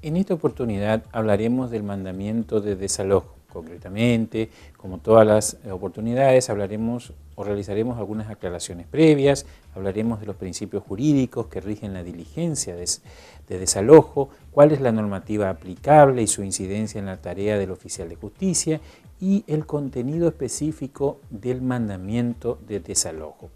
En esta oportunidad hablaremos del mandamiento de desalojo. Concretamente, como todas las oportunidades, hablaremos o realizaremos algunas aclaraciones previas, hablaremos de los principios jurídicos que rigen la diligencia de desalojo, cuál es la normativa aplicable y su incidencia en la tarea del oficial de justicia y el contenido específico del mandamiento de desalojo.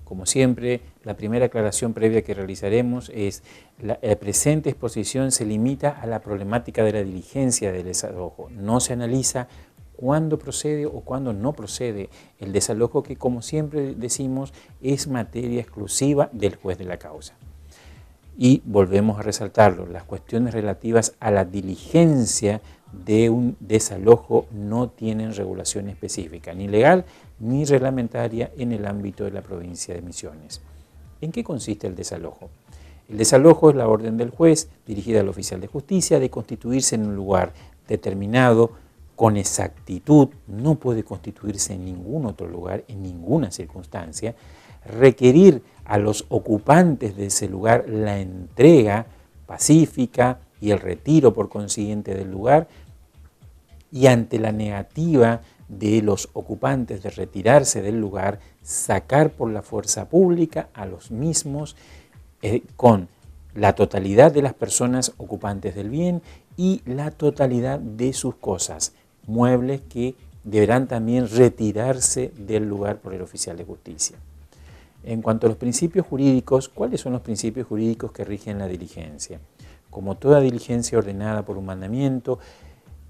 Como siempre, la primera aclaración previa que realizaremos es la presente exposición se limita a la problemática de la diligencia del desalojo. No se analiza cuándo procede o cuándo no procede el desalojo, que como siempre decimos es materia exclusiva del juez de la causa. Y volvemos a resaltarlo, las cuestiones relativas a la diligencia de un desalojo no tienen regulación específica, ni legal ni reglamentaria en el ámbito de la provincia de Misiones. ¿En qué consiste el desalojo? El desalojo es la orden del juez dirigida al oficial de justicia de constituirse en un lugar determinado con exactitud, no puede constituirse en ningún otro lugar, en ninguna circunstancia, requerir a los ocupantes de ese lugar la entrega pacífica y el retiro por consiguiente del lugar, y ante la negativa de los ocupantes de retirarse del lugar, sacar por la fuerza pública a los mismos con la totalidad de las personas ocupantes del bien y la totalidad de sus cosas, muebles que deberán también retirarse del lugar por el oficial de justicia. En cuanto a los principios jurídicos, ¿cuáles son los principios jurídicos que rigen la diligencia? Como toda diligencia ordenada por un mandamiento,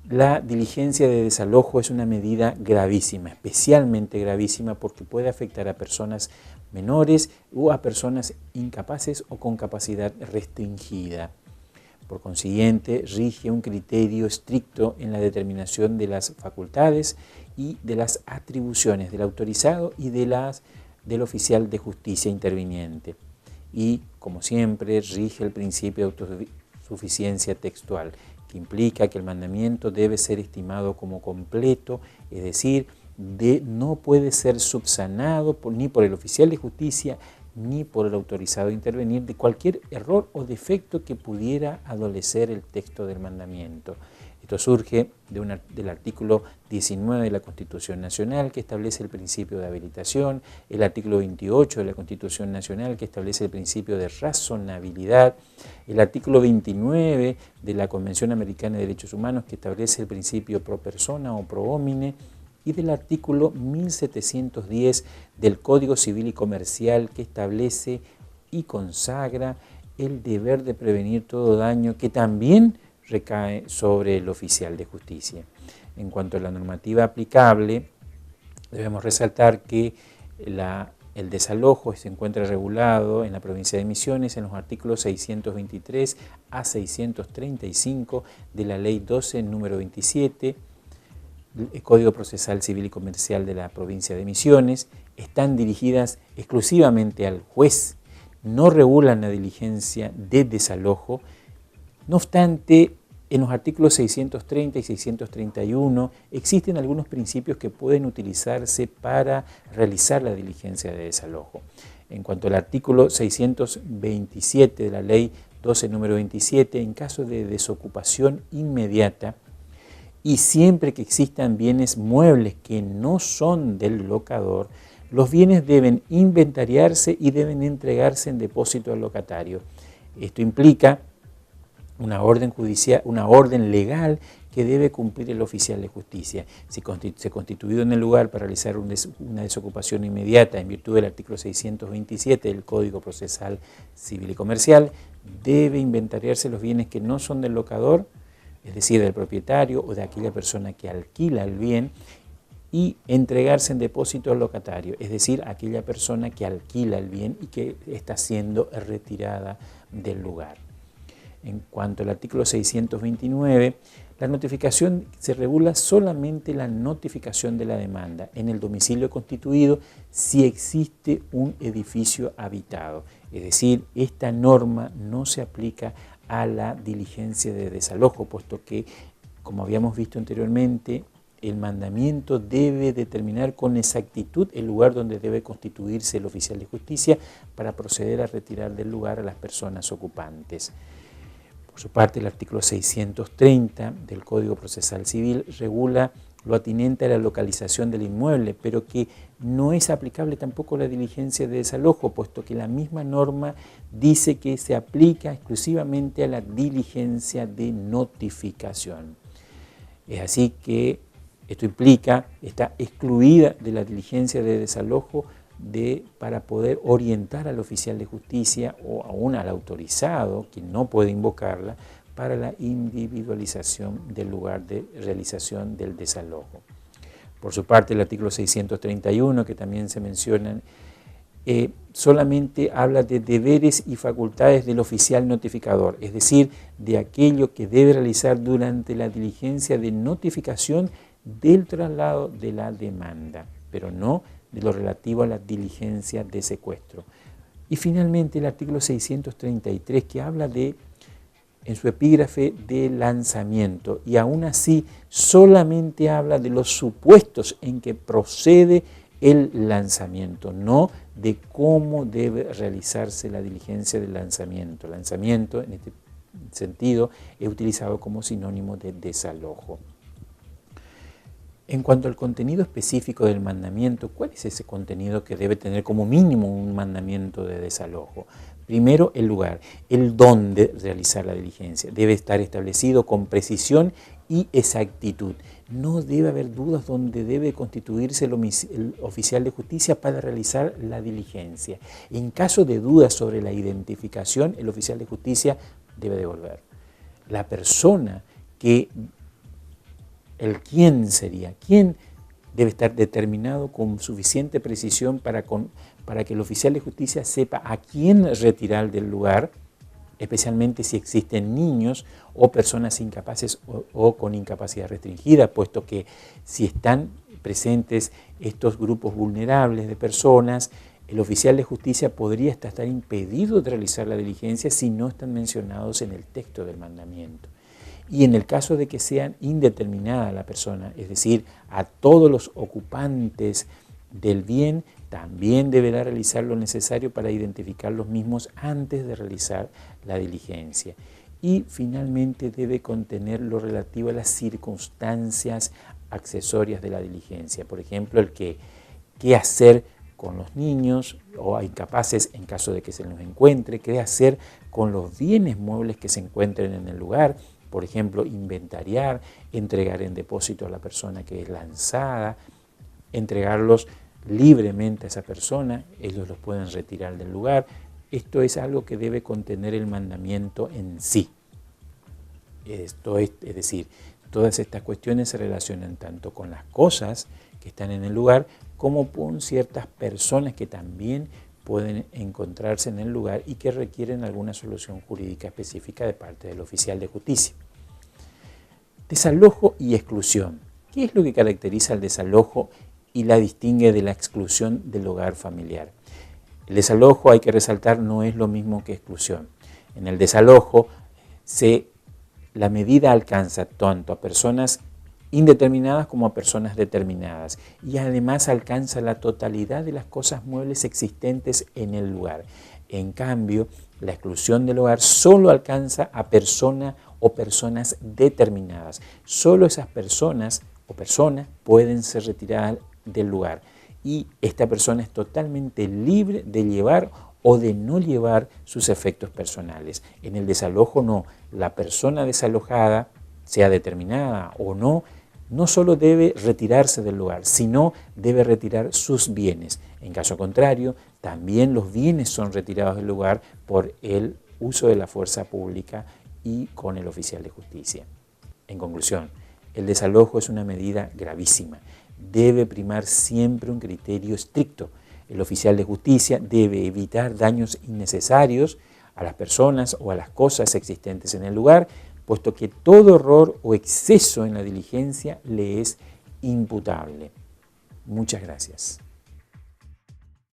la diligencia de desalojo es una medida gravísima, especialmente gravísima porque puede afectar a personas menores o a personas incapaces o con capacidad restringida. Por consiguiente, rige un criterio estricto en la determinación de las facultades y de las atribuciones del autorizado y del oficial de justicia interviniente. Y, como siempre, rige el principio de autosuficiencia textual, que implica que el mandamiento debe ser estimado como completo, es decir, no puede ser subsanado ni por el oficial de justicia ni por el autorizado a intervenir de cualquier error o defecto que pudiera adolecer el texto del mandamiento. Esto surge del artículo 19 de la Constitución Nacional, que establece el principio de habilitación, el artículo 28 de la Constitución Nacional, que establece el principio de razonabilidad, el artículo 29 de la Convención Americana de Derechos Humanos, que establece el principio pro persona o pro homine, y del artículo 1710 del Código Civil y Comercial, que establece y consagra el deber de prevenir todo daño, que también recae sobre el oficial de justicia. En cuanto a la normativa aplicable, debemos resaltar que el desalojo se encuentra regulado en la provincia de Misiones en los artículos 623 a 635 de la Ley 12, número 27, el Código Procesal Civil y Comercial de la provincia de Misiones. Están dirigidas exclusivamente al juez, no regulan la diligencia de desalojo. No obstante, en los artículos 630 y 631 existen algunos principios que pueden utilizarse para realizar la diligencia de desalojo. En cuanto al artículo 627 de la Ley 12, número 27, en caso de desocupación inmediata y siempre que existan bienes muebles que no son del locador, los bienes deben inventariarse y deben entregarse en depósito al locatario. Esto implica una orden judicial, una orden legal que debe cumplir el oficial de justicia. Si se ha constituido en el lugar para realizar una desocupación inmediata en virtud del artículo 627 del Código Procesal Civil y Comercial, debe inventariarse los bienes que no son del locador, es decir, del propietario o de aquella persona que alquila el bien, y entregarse en depósito al locatario, es decir, aquella persona que alquila el bien y que está siendo retirada del lugar. En cuanto al artículo 629, la notificación se regula solamente la notificación de la demanda en el domicilio constituido si existe un edificio habitado. Es decir, esta norma no se aplica a la diligencia de desalojo, puesto que, como habíamos visto anteriormente, el mandamiento debe determinar con exactitud el lugar donde debe constituirse el oficial de justicia para proceder a retirar del lugar a las personas ocupantes. Por su parte, el artículo 630 del Código Procesal Civil regula lo atinente a la localización del inmueble, pero que no es aplicable tampoco la diligencia de desalojo, puesto que la misma norma dice que se aplica exclusivamente a la diligencia de notificación. Es así que esto implica, está excluida de la diligencia de desalojo para poder orientar al oficial de justicia o aún al autorizado, quien no puede invocarla, para la individualización del lugar de realización del desalojo. Por su parte, el artículo 631, que también se menciona, solamente habla de deberes y facultades del oficial notificador, es decir, de aquello que debe realizar durante la diligencia de notificación del traslado de la demanda, pero no de lo relativo a la diligencia de secuestro. Y finalmente el artículo 633, que habla en su epígrafe de lanzamiento, y aún así solamente habla de los supuestos en que procede el lanzamiento, no de cómo debe realizarse la diligencia del lanzamiento. Lanzamiento, en este sentido, es utilizado como sinónimo de desalojo. En cuanto al contenido específico del mandamiento, ¿cuál es ese contenido que debe tener como mínimo un mandamiento de desalojo? Primero, el lugar, el dónde realizar la diligencia. Debe estar establecido con precisión y exactitud. No debe haber dudas donde debe constituirse el oficial de justicia para realizar la diligencia. En caso de dudas sobre la identificación, el oficial de justicia debe devolver. La persona ¿quién sería? ¿Quién debe estar determinado con suficiente precisión para que el oficial de justicia sepa a quién retirar del lugar, especialmente si existen niños o personas incapaces o con incapacidad restringida, puesto que si están presentes estos grupos vulnerables de personas, el oficial de justicia podría estar impedido de realizar la diligencia si no están mencionados en el texto del mandamiento. Y en el caso de que sean indeterminada la persona, es decir, a todos los ocupantes del bien, también deberá realizar lo necesario para identificar los mismos antes de realizar la diligencia. Y finalmente debe contener lo relativo a las circunstancias accesorias de la diligencia. Por ejemplo, qué hacer con los niños o incapaces en caso de que se los encuentre, qué hacer con los bienes muebles que se encuentren en el lugar. Por ejemplo, inventariar, entregar en depósito a la persona que es lanzada, entregarlos libremente a esa persona, ellos los pueden retirar del lugar. Esto es algo que debe contener el mandamiento en sí. Es decir, todas estas cuestiones se relacionan tanto con las cosas que están en el lugar como con ciertas personas que también pueden encontrarse en el lugar y que requieren alguna solución jurídica específica de parte del oficial de justicia. Desalojo y exclusión. ¿Qué es lo que caracteriza al desalojo y la distingue de la exclusión del hogar familiar? El desalojo, hay que resaltar, no es lo mismo que exclusión. En el desalojo la medida alcanza tanto a personas indeterminadas como a personas determinadas, y además alcanza la totalidad de las cosas muebles existentes en el lugar. En cambio, la exclusión del hogar solo alcanza a persona o personas determinadas. Solo esas personas o personas pueden ser retiradas del lugar, y esta persona es totalmente libre de llevar o de no llevar sus efectos personales. En el desalojo no, la persona desalojada, sea determinada o no, no solo debe retirarse del lugar, sino debe retirar sus bienes. En caso contrario, también los bienes son retirados del lugar por el uso de la fuerza pública y con el oficial de justicia. En conclusión, el desalojo es una medida gravísima. Debe primar siempre un criterio estricto. El oficial de justicia debe evitar daños innecesarios a las personas o a las cosas existentes en el lugar, puesto que todo error o exceso en la diligencia le es imputable. Muchas gracias.